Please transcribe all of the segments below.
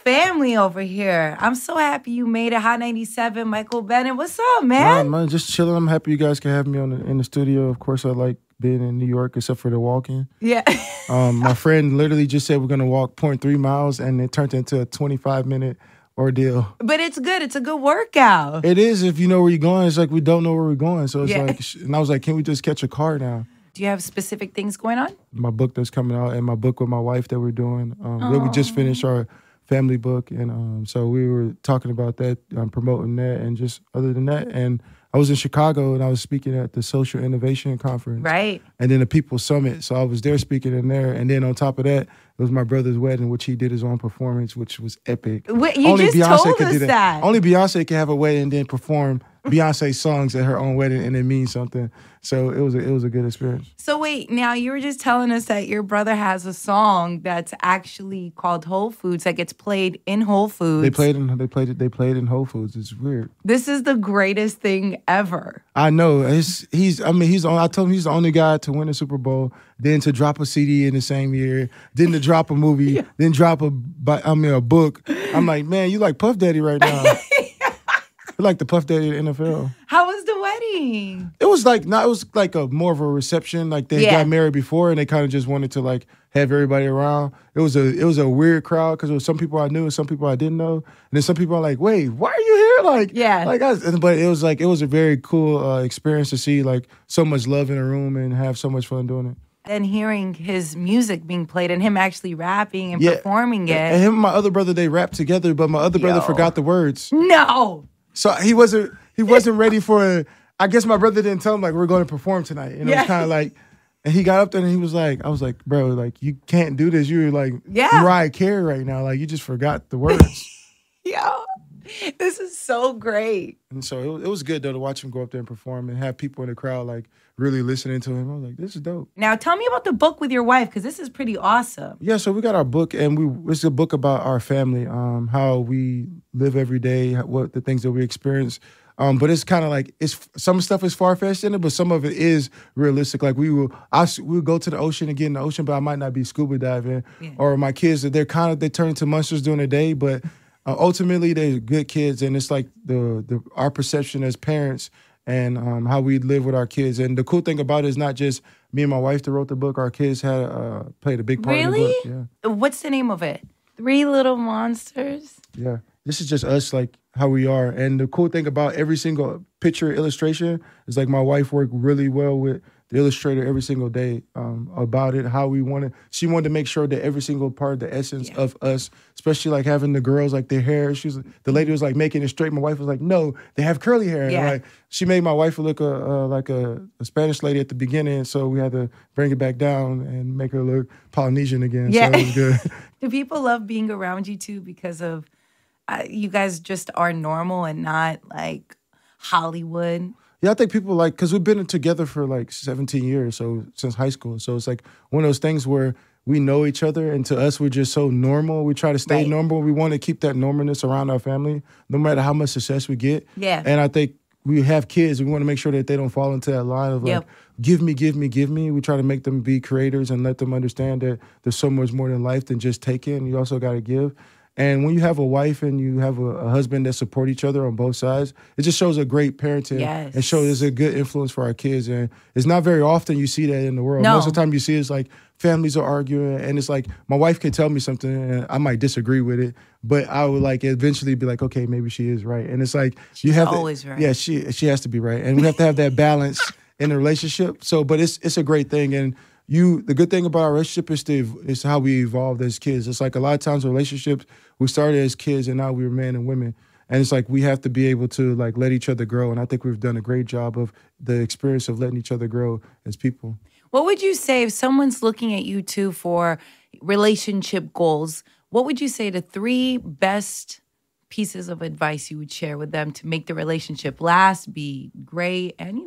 family over here. I'm so happy you made it. Hot 97, Michael Bennett. What's up, Nah, man? man, just chilling. I'm happy you guys can have me in the studio. Of course, I like being in New York, except for the walking. Yeah. My friend literally just said we're gonna walk 0.3 miles, and it turned into a 25-minute ordeal. But it's good. It's a good workout. It is if you know where you're going. It's like we don't know where we're going, so it's Yeah. like, and I was like, can we just catch a car now? Do you have specific things going on? My book that's coming out, and my book with my wife that we're doing. We just finished our family book, and so we were talking about that, promoting that, and just other than that. And I was in Chicago, and I was speaking at the Social Innovation Conference, Right. and then the People Summit. So I was there speaking in there, and then on top of that, it was my brother's wedding, which he did his own performance, which was epic. Wait, you just told us that. Only Beyonce can have a wedding and then perform Beyonce songs at her own wedding, and it means something. So it was a good experience. So wait, now you were just telling us that your brother has a song that's actually called Whole Foods that gets played in Whole Foods. They played in Whole Foods. It's weird. This is the greatest thing ever. I know. I told him he's the only guy to win a Super Bowl, then to drop a CD in the same year, then to drop a movie, then drop a book. I'm like, man, you like Puff Daddy right now. You're like the Puff Daddy of the NFL. How was the wedding? It was like a more of a reception. Like they got married before, and they kind of just wanted to like have everybody around. It was a weird crowd because there was some people I knew and some people I didn't know, and then some people are like, "Wait, why are you here?" But it was a very cool experience to see like so much love in a room and have so much fun doing it. And hearing his music being played and him actually rapping and performing it. And him and my other brother, they rapped together, but my other brother forgot the words. No. So he wasn't ready for. I guess my brother didn't tell him like we're going to perform tonight, and it was kind of like. And he got up there and he was like, I was like, bro, like you can't do this. You're like Mariah Carey right now, like you just forgot the words. Yo, this is so great. And so it was good though to watch him go up there and perform and have people in the crowd like really listening to him. I was like, this is dope. Now tell me about the book with your wife because this is pretty awesome. Yeah, so we got our book and it's a book about our family, how we live every day, what the things that we experience. But it's kind of like some stuff is far-fetched in it, but some of it is realistic. Like we'll go to the ocean and get in the ocean, but I might not be scuba diving. Yeah. Or my kids, they turn into monsters during the day, but ultimately they're good kids, and it's like our perception as parents and how we live with our kids. And the cool thing about it is not just me and my wife that wrote the book. Our kids played a big part in the book. Yeah. What's the name of it? Three Little Monsters? Yeah. This is just us, like how we are. And the cool thing about every single picture illustration is like my wife worked really well with the illustrator every single day about it, how we wanted. She wanted to make sure that every single part, the essence of us, especially like having the girls, like their hair. The lady was like making it straight. My wife was like, no, they have curly hair. Yeah. And like she made my wife look like a Spanish lady at the beginning, so we had to bring it back down and make her look Polynesian again. Yeah. So it was good. Do people love being around you too because of you guys just are normal and not like Hollywood? Yeah, I think people like, because we've been together for like 17 years, so since high school. So it's like one of those things where we know each other, and to us, we're just so normal. We try to stay normal. We want to keep that normalness around our family, no matter how much success we get. Yeah. And I think we have kids. We want to make sure that they don't fall into that line of like, give me, give me, give me. We try to make them be creators and let them understand that there's so much more in life than just taking. You also got to give. And when you have a wife and you have a husband that support each other on both sides, it just shows a great parenting and shows a good influence for our kids. And it's not very often you see that in the world. No. Most of the time you see it's like families are arguing, and it's like my wife can tell me something and I might disagree with it, but I would like eventually be like, okay, maybe she is right. And it's like she's always right. Yeah, she has to be right. And we have to have that balance in the relationship. So, but it's a great thing. And the good thing about our relationship is how we evolved as kids. It's like a lot of times relationships, we started as kids and now we're men and women. And it's like we have to be able to like let each other grow. And I think we've done a great job of the experience of letting each other grow as people. What would you say if someone's looking at you too for relationship goals? What would you say the 3 best pieces of advice you would share with them to make the relationship last, be great, and,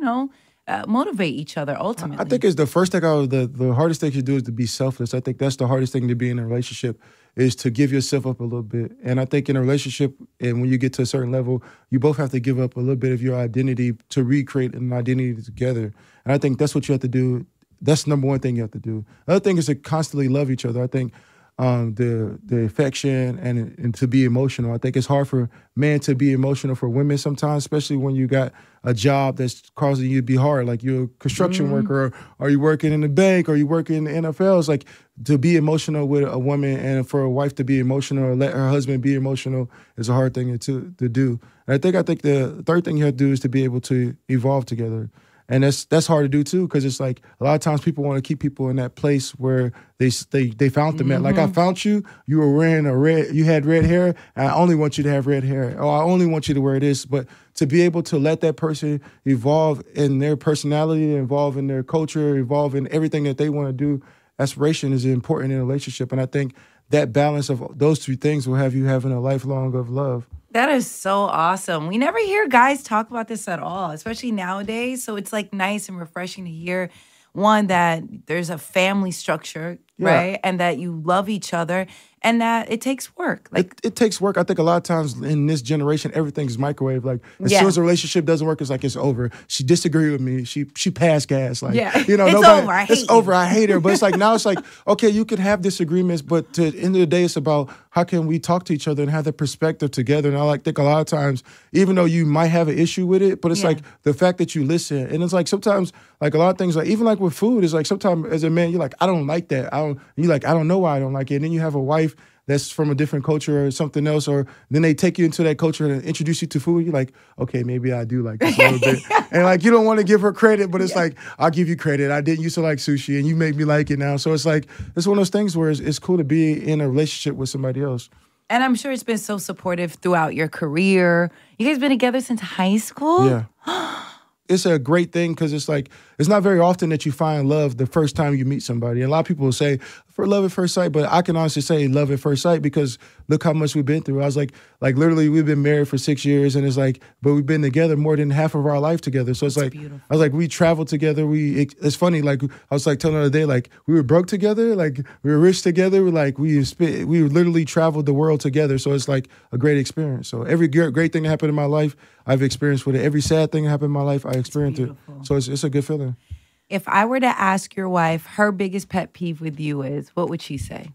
motivate each other ultimately? I think it's the first thing the hardest thing you do is to be selfless. I think that's the hardest thing to be in a relationship is to give yourself up a little bit. And I think in a relationship, and when you get to a certain level, you both have to give up a little bit of your identity to recreate an identity together. And I think that's what you have to do. That's the number one thing you have to do. Another thing is to constantly love each other. I think the affection and to be emotional. I think it's hard for men to be emotional for women sometimes, especially when you got a job that's causing you to be hard. Like you're a construction worker, or are you working in the bank, or you working in the NFL? It's like to be emotional with a woman, and for a wife to be emotional or let her husband be emotional is a hard thing to do. And I think the third thing you have to do is to be able to evolve together. And that's hard to do too, because it's like a lot of times people want to keep people in that place where they found them at. Like I found you, you were wearing you had red hair, and I only want you to have red hair, or I only want you to wear this. But to be able to let that person evolve in their personality, evolve in their culture, evolve in everything that they want to do, aspiration is important in a relationship. And I think that balance of those three things will have you having a lifelong of love. That is so awesome. We never hear guys talk about this at all, especially nowadays. So it's like nice and refreshing to hear, one, that there's a family structure, right? And that you love each other, and that it takes work. Like it takes work. I think a lot of times in this generation, everything's microwave. Like as soon as a relationship doesn't work, it's like it's over. She disagreed with me. She passed gas. Like you know, it's over. I hate her. But it's like now it's like, okay, you can have disagreements, but at the end of the day, it's about how can we talk to each other and have that perspective together. And I think a lot of times, even though you might have an issue with it, but it's like the fact that you listen. And it's like sometimes, like a lot of things, like even like with food, it's like sometimes as a man, you're like, I don't like that. I don't know why I don't like it. And then you have a wife that's from a different culture or something else, or then they take you into that culture and introduce you to food. You're like, okay, maybe I do like this a little bit. And like, you don't want to give her credit, but it's like, I'll give you credit. I didn't used to like sushi and you made me like it now. So it's like, it's one of those things where it's cool to be in a relationship with somebody else. And I'm sure it's been so supportive throughout your career. You guys been together since high school? Yeah. It's a great thing because it's like, it's not very often that you find love the first time you meet somebody. And a lot of people will say, for love at first sight, but I can honestly say love at first sight because look how much we've been through. I was like literally we've been married for 6 years, and it's like, but we've been together more than half of our life together. So it's like, beautiful. I was like, we traveled together. It's funny. Like I was like telling the other day, like we were broke together, like we were rich together. We literally traveled the world together. So it's like a great experience. So every great thing that happened in my life, I've experienced with it. Every sad thing that happened in my life, I experienced it. So it's a good feeling. If I were to ask your wife, her biggest pet peeve with you is, what would she say?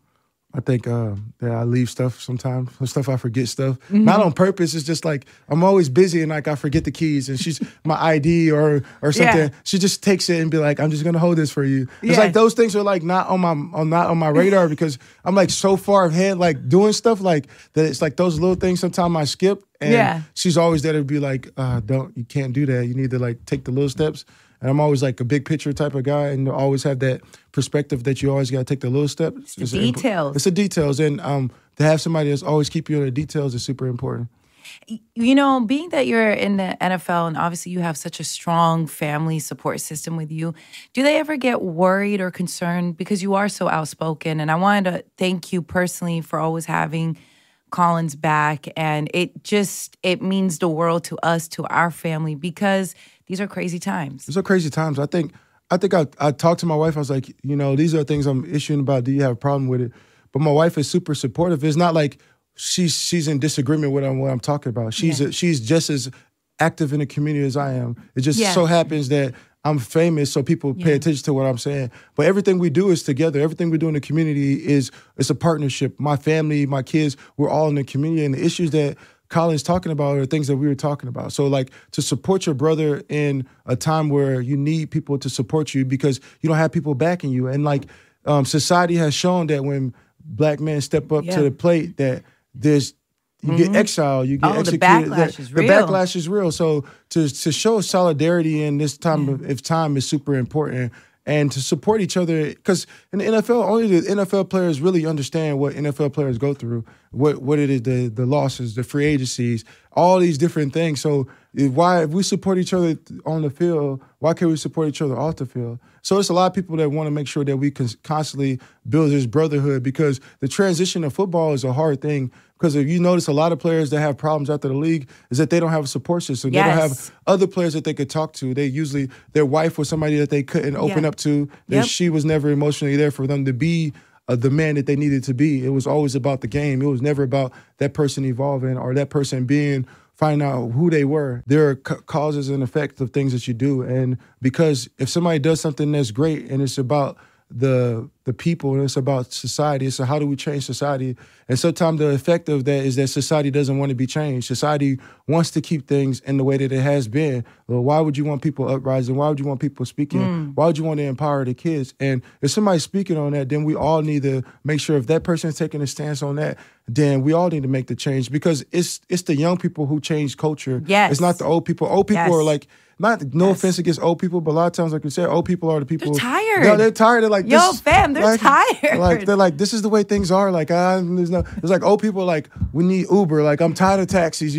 I think that I leave stuff sometimes. Stuff I forget stuff. Not on purpose. It's just like I'm always busy and like I forget the keys and she's my ID or something. Yeah. She just takes it and be like, I'm just gonna hold this for you. It's like those things are like not on my radar because I'm like so far ahead, like doing stuff like that. It's like those little things sometimes I skip. And she's always there to be like, you can't do that. You need to like take the little steps. And I'm always like a big picture type of guy and always have that perspective that you always got to take the little steps. It's the details. It's the details. And to have somebody that's always keep you in the details is super important. You know, being that you're in the NFL and obviously you have such a strong family support system with you, do they ever get worried or concerned because you are so outspoken? And I wanted to thank you personally for always having Colin's back. And it means the world to us, to our family, because these are crazy times. These are crazy times. I think I talked to my wife. I was like, you know, these are things I'm issuing about. Do you have a problem with it? But my wife is super supportive. It's not like she's in disagreement with what I'm talking about. She's just as active in the community as I am. It just so happens that I'm famous, so people pay attention to what I'm saying. But everything we do is together. Everything we do in the community it's a partnership. My family, my kids, we're all in the community. And the issues that Colin's talking about are things that we were talking about. So like to support your brother in a time where you need people to support you because you don't have people backing you. And like society has shown that when black men step up to the plate, that you get exiled, you get executed. The backlash is real. The backlash is real. So to show solidarity in this time of time is super important. And to support each other, because in the NFL, only the NFL players really understand what NFL players go through, what it is, the losses, the free agencies, all these different things. So if we support each other on the field, why can't we support each other off the field? So it's a lot of people that want to make sure that we can constantly build this brotherhood because the transition of football is a hard thing. Because if you notice a lot of players that have problems after the league is that they don't have a support system. Yes. They don't have other players that they could talk to. They usually, their wife was somebody that they couldn't open up to. That she was never emotionally there for them to be the man that they needed to be. It was always about the game. It was never about that person evolving or that person finding out who they were. There are causes and effects of things that you do. And because if somebody does something that's great and it's about the people, and it's about society. So how do we change society? And sometimes the effect of that is that society doesn't want to be changed. Society wants to keep things in the way that it has been. Well, why would you want people uprising? Why would you want people speaking? Why would you want to empower the kids? And if somebody's speaking on that, then we all need to make sure if that person is taking a stance on that, then we all need to make the change, because it's the young people who change culture. Yes. It's not the old people. Old people are like, no offense against old people, but a lot of times, like you said, old people are the people. They're tired. Yeah, they're tired. They're like, fam, they're tired. Like, they're like, this is the way things are. Like, it's like old people are like, we need Uber. Like, I'm tired of taxis,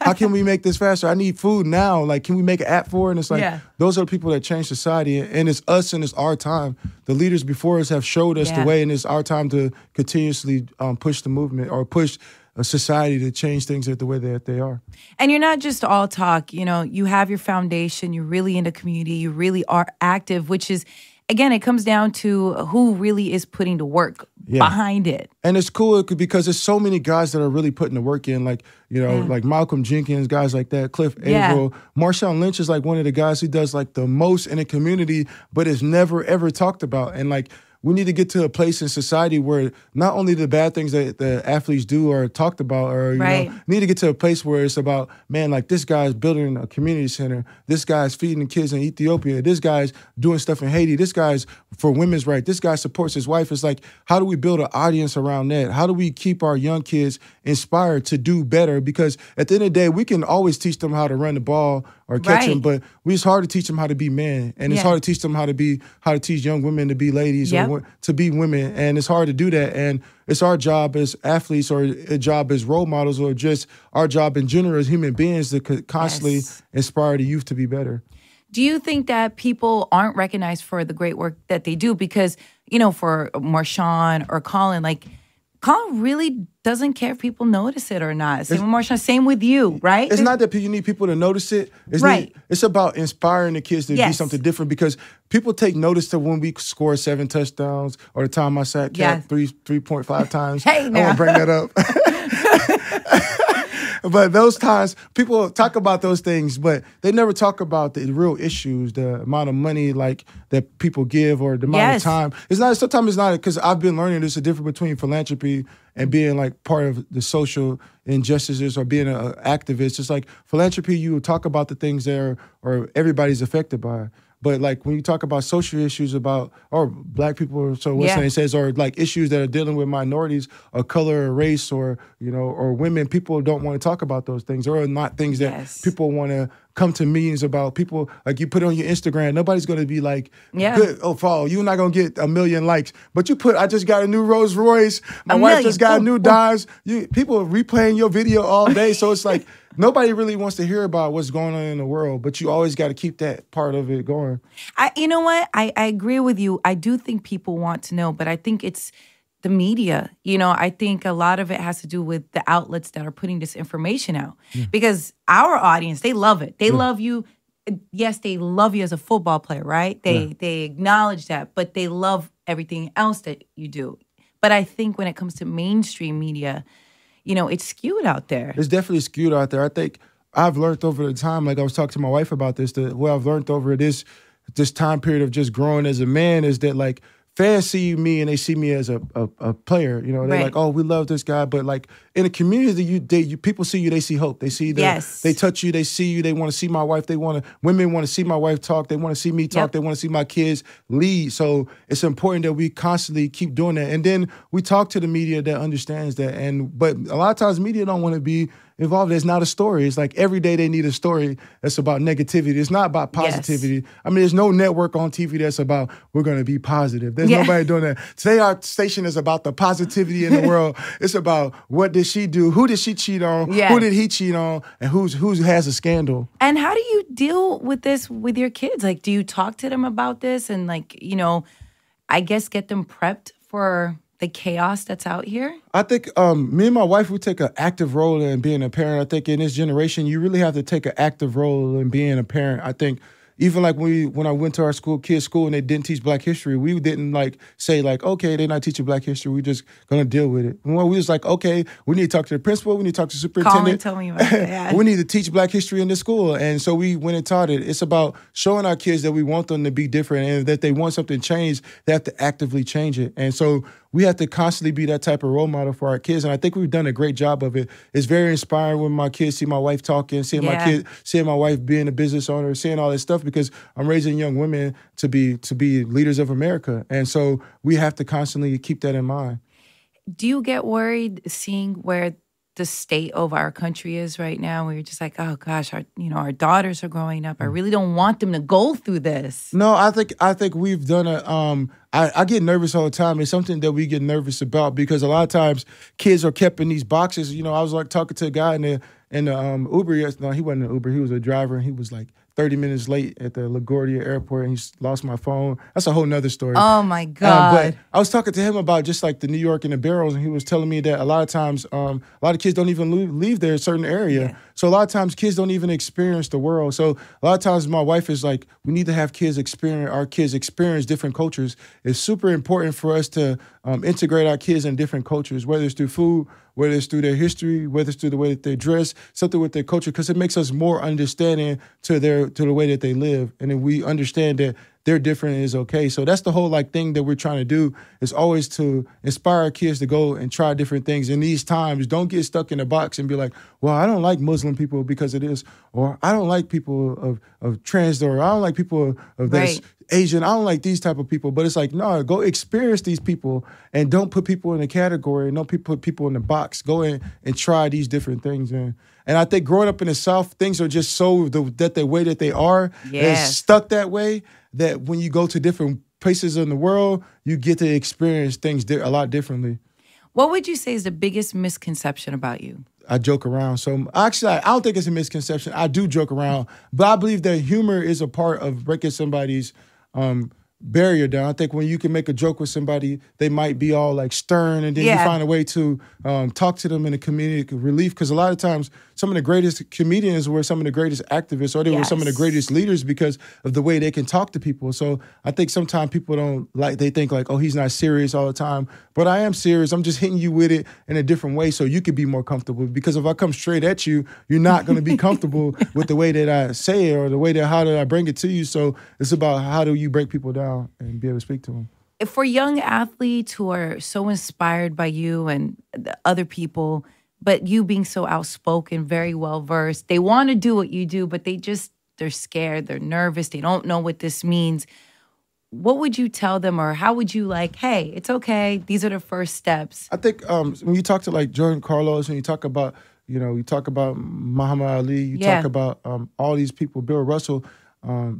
How can we make this faster? I need food now. Like, can we make an app for it? And it's like, those are the people that change society. And it's us and it's our time. The leaders before us have showed us the way, and it's our time to continuously push the movement or push a society to change things the way that they are. And you're not just all talk, you have your foundation, you're really in the community, you really are active, which is, again, it comes down to who really is putting the work behind it. And it's cool because there's so many guys that are really putting the work in, like, like Malcolm Jenkins, guys like that, Cliff Averill. Marshawn Lynch is like one of the guys who does like the most in the community, but is never, ever talked about. And like, we need to get to a place in society where not only the bad things that the athletes do are talked about, or need to get to a place where it's about, man, like this guy's building a community center, this guy's feeding kids in Ethiopia, this guy's doing stuff in Haiti, this guy's for women's rights, this guy supports his wife. It's like, how do we build an audience around that? How do we keep our young kids inspired to do better? Because at the end of the day, we can always teach them how to run the ball or catch them, but it's hard to teach them how to be men, and it's hard to teach them how to teach young women to be ladies or to be women, and it's hard to do that. And it's our job as athletes, or a job as role models, or just our job in general as human beings to constantly inspire the youth to be better. Do you think that people aren't recognized for the great work that they do? Because, for Marshawn or Colin, like, Colin really doesn't care if people notice it or not. Same with Marshawn, same with you, right? It's not that you need people to notice it. It's about inspiring the kids to be something different, because people take notice to when we score 7 touchdowns or the time I sacked Cap 3.5 times. Hey, now. I want to bring that up. But those times, people talk about those things, but they never talk about the real issues, the amount of money like that people give, or the amount of time. Sometimes it's not, because I've been learning there's a difference between philanthropy and being like part of the social injustices or being an activist. It's like philanthropy, you talk about the things there or everybody's affected by. But like when you talk about social issues or black people, so what's it says, or like issues that are dealing with minorities or color or race or, or women, people don't want to talk about those things, or not things that people want to come to meetings about. People, like you put it on your Instagram, nobody's going to be like, good, follow, you're not going to get 1 million likes. But you put, I just got a new Rolls Royce, my wife just got a new Dodge. People are replaying your video all day. So it's like, nobody really wants to hear about what's going on in the world, but you always got to keep that part of it going. You know what? I agree with you. I do think people want to know, but I think it's the media. I think a lot of it has to do with the outlets that are putting this information out. Because our audience, they love it. They love you. Yes, they love you as a football player, right? They acknowledge that, but they love everything else that you do. But I think when it comes to mainstream media, it's skewed out there. It's definitely skewed out there. I think I've learned over the time, like I was talking to my wife about this, what I've learned over this time period of just growing as a man is that, like, fans see me and they see me as a player. They're like, oh, we love this guy. But like in the community, people see you, they see hope. They see they touch you, they see you, they want to see my wife. Women want to see my wife talk. They want to see me talk. They want to see my kids lead. So it's important that we constantly keep doing that. And then we talk to the media that understands that. But a lot of times media don't want to be involved. It's not a story. It's like every day they need a story that's about negativity. It's not about positivity. I mean, there's no network on TV that's about we're going to be positive. There's nobody doing that. Today our station is about the positivity in the world. It's about what did she do? Who did she cheat on? Who did he cheat on? And who has a scandal? And how do you deal with this with your kids? Like, do you talk to them about this and like, I guess get them prepped for the chaos that's out here? I think me and my wife, we take an active role in being a parent. I think in this generation, you really have to take an active role in being a parent. I think even like when I went to our kids' school and they didn't teach Black history, we didn't like say like, okay, they're not teaching Black history. We're just gonna deal with it. Well, we was like, okay, we need to talk to the principal. We need to talk to the superintendent. Colin told me about that. Yeah. We need to teach Black history in the school. And so we went and taught it. It's about showing our kids that we want them to be different and that they want something changed, they have to actively change it. And so we have to constantly be that type of role model for our kids. And I think we've done a great job of it. It's very inspiring when my kids see my wife talking, seeing my wife being a business owner, seeing all this stuff, because I'm raising young women to be leaders of America. And so we have to constantly keep that in mind. Do you get worried seeing where the state of our country is right now? Where you're just like, oh gosh, our daughters are growing up. I really don't want them to go through this. No, I think we've done I get nervous all the time. It's something that we get nervous about because a lot of times kids are kept in these boxes. You know, I was like talking to a guy in the Uber yesterday. No, he wasn't an Uber. He was a driver, and he was like 30 minutes late at the LaGuardia airport, and he lost my phone. That's a whole nother story. Oh, my God. But I was talking to him about just like the New York and the barrels, and he was telling me that a lot of times, a lot of kids don't even leave their certain area. Yeah. So a lot of times kids don't even experience the world. So a lot of times my wife is like, we need to have our kids experience different cultures. It's super important for us to integrate our kids in different cultures, whether it's through food, whether it's through their history, whether it's through the way that they dress, something with their culture, because it makes us more understanding to the way that they live. And then we understand that they're different and is okay. So that's the whole like thing that we're trying to do, is always to inspire our kids to go and try different things. In these times, don't get stuck in a box and be like, well, I don't like Muslim people because of this, or I don't like people of trans, or I don't like people of this Asian. I don't like these type of people. But it's like, no, go experience these people and don't put people in a category. Don't put people in the box. Go in and try these different things. And I think growing up in the South, things are just so that the way that they are, it's stuck that way, that when you go to different places in the world, you get to experience things a lot differently. What would you say is the biggest misconception about you? I joke around. So actually, I don't think it's a misconception. I do joke around, but I believe that humor is a part of breaking somebody's barrier down. I think when you can make a joke with somebody, they might be all like stern, and then you find a way to talk to them in a comedic relief. Because a lot of times, some of the greatest comedians were some of the greatest activists, or they were some of the greatest leaders because of the way they can talk to people. So I think sometimes people they think like, oh, he's not serious all the time. But I am serious. I'm just hitting you with it in a different way so you could be more comfortable. Because if I come straight at you, you're not going to be comfortable with the way that I say it, or the way that how did I bring it to you. So it's about how do you break people down and be able to speak to them. For young athletes who are so inspired by you and the other people, but you being so outspoken, very well-versed, they want to do what you do, but they're scared, they're nervous, they don't know what this means. What would you tell them, or how would you hey, it's okay, these are the first steps? I think when you talk to like Jordan Carlos, and you talk about Muhammad Ali, you talk about all these people, Bill Russell,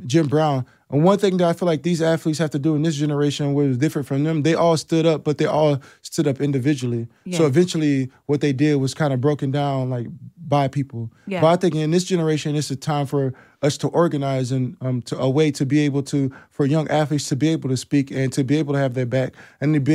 Jim Brown. And one thing that I feel like these athletes have to do in this generation, what was different from them, they all stood up, but they all stood up individually. Yeah. So eventually what they did was kind of broken down like by people. Yeah. But I think in this generation, it's a time for us to organize and a way to be able to, for young athletes to be able to speak and to be able to have their back and to be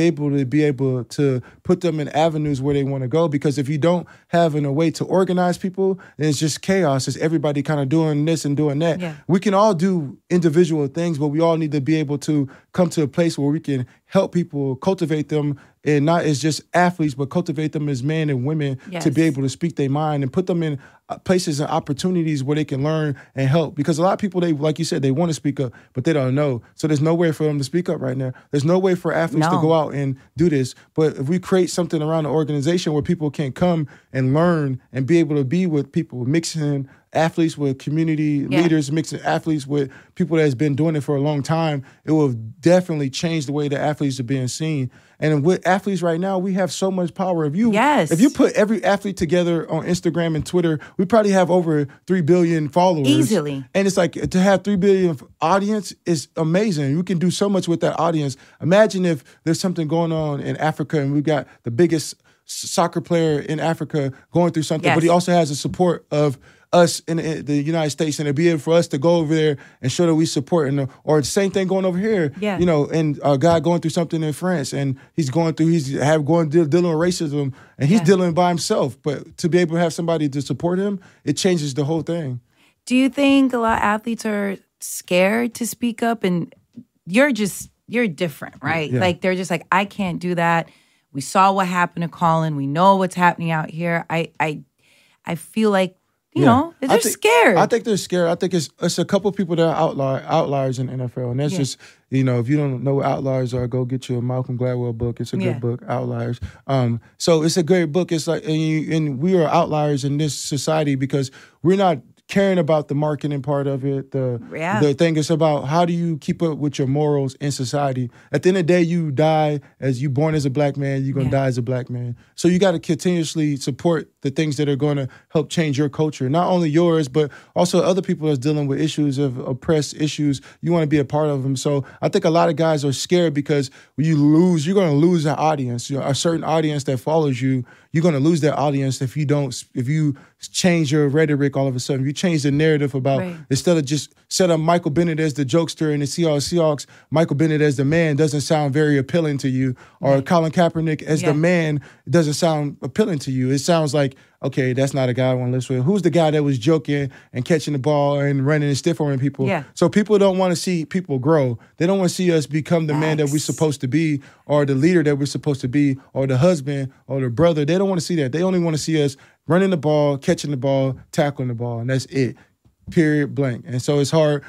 able to put them in avenues where they want to go. Because if you don't have a way to organize people, then it's just chaos. It's everybody kind of doing this and doing that. Yeah. We can all do individual things, but we all need to be able to come to a place where we can help people, cultivate them, and not as just athletes, but cultivate them as men and women to be able to speak their mind and put them in places and opportunities where they can learn and help. Because a lot of people, they, like you said, they want to speak up, but they don't know. So there's no way for them to speak up right now. There's no way for athletes to go out and do this. But if we create something around the organization where people can come and learn and be able to be with people, mixing athletes with community leaders, mixing athletes with people that's been doing it for a long time, it will definitely change the way that athletes are being seen. And with athletes right now, we have so much power. If you put every athlete together on Instagram and Twitter, we probably have over 3 billion followers. Easily. And it's like, to have 3 billion audience is amazing. You can do so much with that audience. Imagine if there's something going on in Africa and we got the biggest soccer player in Africa going through something, but he also has the support of us in the United States, and it'd be able for us to go over there and show that we support, or the same thing going over here, and a guy going through something in France, and dealing with racism, and he's dealing by himself, but to be able to have somebody to support him, it changes the whole thing. Do you think a lot of athletes are scared to speak up, and you're different, right? Yeah. Like they're just like, I can't do that. We saw what happened to Colin. We know what's happening out here. I feel like, you know, they're scared. I think they're scared. I think it's a couple people that are outliers in the NFL. And that's just, you know, if you don't know what outliers are, go get you a Malcolm Gladwell book. It's a good book, Outliers. So it's a great book. It's like, and we are outliers in this society because we're not caring about the marketing part of it. The thing is about how do you keep up with your morals in society. At the end of the day, you die as you born as a black man, you're going to die as a black man. So you got to continuously support the things that are going to help change your culture. Not only yours, but also other people that's dealing with issues of oppressed issues. You want to be a part of them. So I think a lot of guys are scared because when you're going to lose an audience. You know, a certain audience that follows you, you're going to lose that audience if you change your rhetoric all of a sudden. If you change the narrative about, instead of just set up Michael Bennett as the jokester and the Seattle Seahawks, Michael Bennett as the man doesn't sound very appealing to you, or Colin Kaepernick as the man doesn't sound appealing to you. It sounds like, okay, that's not a guy I want to listen with. Who's the guy that was joking and catching the ball and running and stiff-arming people? Yeah. So people don't want to see people grow. They don't want to see us become the man that we're supposed to be, or the leader that we're supposed to be, or the husband or the brother. They don't want to see that. They only want to see us running the ball, catching the ball, tackling the ball, and that's it. Period, blank. And so it's hard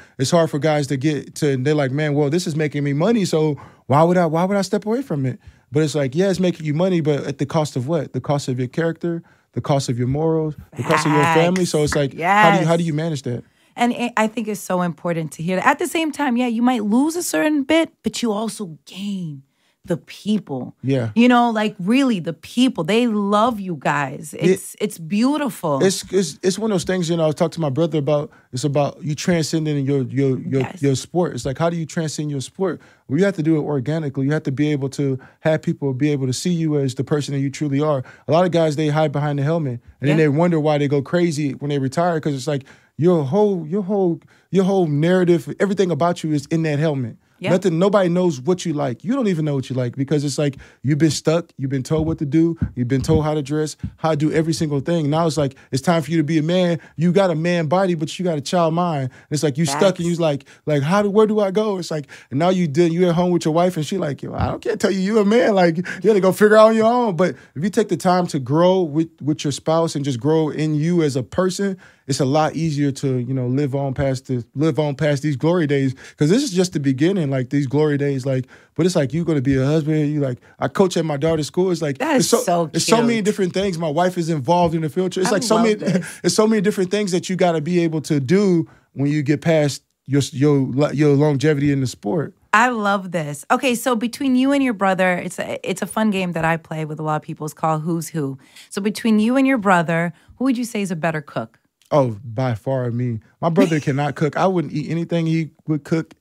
for guys to get to, they're like, man, well, this is making me money, so why would I step away from it? But it's like, yeah, it's making you money, but at the cost of what? The cost of your character, the cost of your morals, the cost of your family. So it's like, how do you manage that? And I think it's so important to hear that. At the same time, you might lose a certain bit, but you also gain the people. Yeah. You know, like really the people. They love you guys. It's beautiful. It's one of those things, you know, I was talking to my brother about. It's about you transcending your sport. It's like, how do you transcend your sport? Well, you have to do it organically. You have to be able to have people be able to see you as the person that you truly are. A lot of guys, they hide behind the helmet, and then they wonder why they go crazy when they retire, because it's like your whole narrative, everything about you is in that helmet. Yep. Nobody knows what you like. You don't even know what you like, because it's like you've been stuck. You've been told what to do. You've been told how to dress, how to do every single thing. Now it's like it's time for you to be a man. You got a man body, but you got a child mind. And it's like you stuck, and you like where do I go? It's like, and now you're at home with your wife, and she like, yo, I can't tell you a man. Like, you got to go figure it out on your own. But if you take the time to grow with your spouse and just grow in you as a person, it's a lot easier to, you know, live on past these glory days, because this is just the beginning. Like these glory days, like, but it's like you're gonna be a husband. You like, I coach at my daughter's school. It's like it's so cute. It's so many different things. My wife is involved in the future. It's like so many. It's so many different things that you got to be able to do when you get past your longevity in the sport. I love this. Okay, so between you and your brother, it's a fun game that I play with a lot of people. It's called Who's Who. So between you and your brother, who would you say is a better cook? Oh, by far me. My brother cannot cook. I wouldn't eat anything he would cook.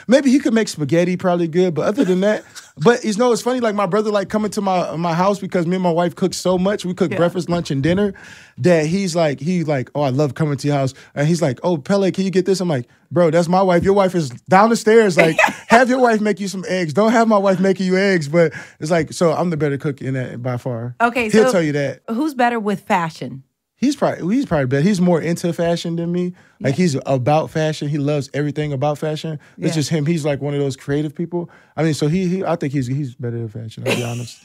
Maybe he could make spaghetti, probably good, but other than that, but you know, it's funny, like my brother like coming to my house, because me and my wife cook so much. We cook breakfast, lunch, and dinner, that he's like, oh, I love coming to your house. And he's like, oh, Pele, can you get this? I'm like, bro, that's my wife. Your wife is down the stairs. Like, have your wife make you some eggs. Don't have my wife making you eggs. But it's like, so I'm the better cook in that by far. Okay, he'll tell you that. Who's better with fashion? He's probably better. He's more into fashion than me. Like, he's about fashion. He loves everything about fashion. It's just him. He's like one of those creative people. I mean, so I think he's better at fashion, I'll be honest.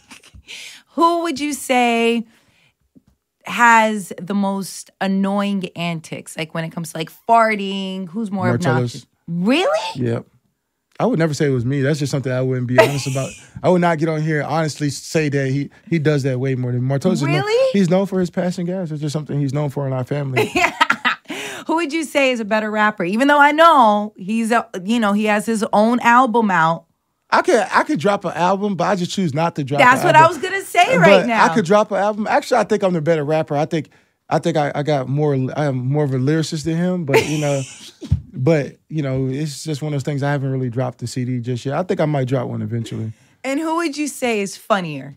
Who would you say has the most annoying antics? Like when it comes to like farting, who's more obnoxious? Really? Yep. I would never say it was me. That's just something I wouldn't be honest about. I would not get on here and honestly say that he does that way more than Martellus. Really? He's known for his passing gas. It's just something he's known for in our family. Who would you say is a better rapper? Even though I know he has his own album out. I could drop an album, but I just choose not to drop. That's what I was gonna say right now. I could drop an album. Actually, I think I'm the better rapper. I think I got more. I am more of a lyricist than him, but it's just one of those things. I haven't really dropped the CD just yet. I think I might drop one eventually. And who would you say is funnier?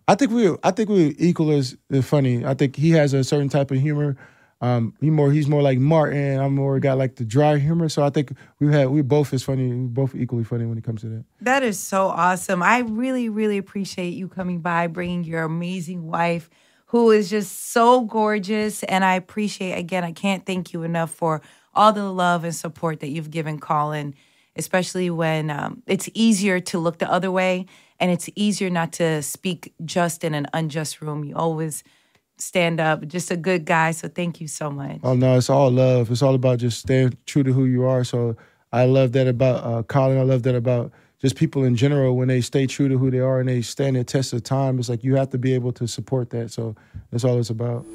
I think we're equal as funny. I think he has a certain type of humor. He's more like Martin. I'm more got like the dry humor. So I think we both is funny. We're both equally funny when it comes to that. That is so awesome. I really, really appreciate you coming by, bringing your amazing wife, who is just so gorgeous. And I appreciate, again, I can't thank you enough for all the love and support that you've given Colin, especially when it's easier to look the other way and it's easier not to speak just in an unjust room. You always stand up, just a good guy. So thank you so much. Oh, no, it's all love. It's all about just staying true to who you are. So I love that about Colin. I love that about just people in general. When they stay true to who they are and they stand the test of time, it's like you have to be able to support that. So that's all it's about.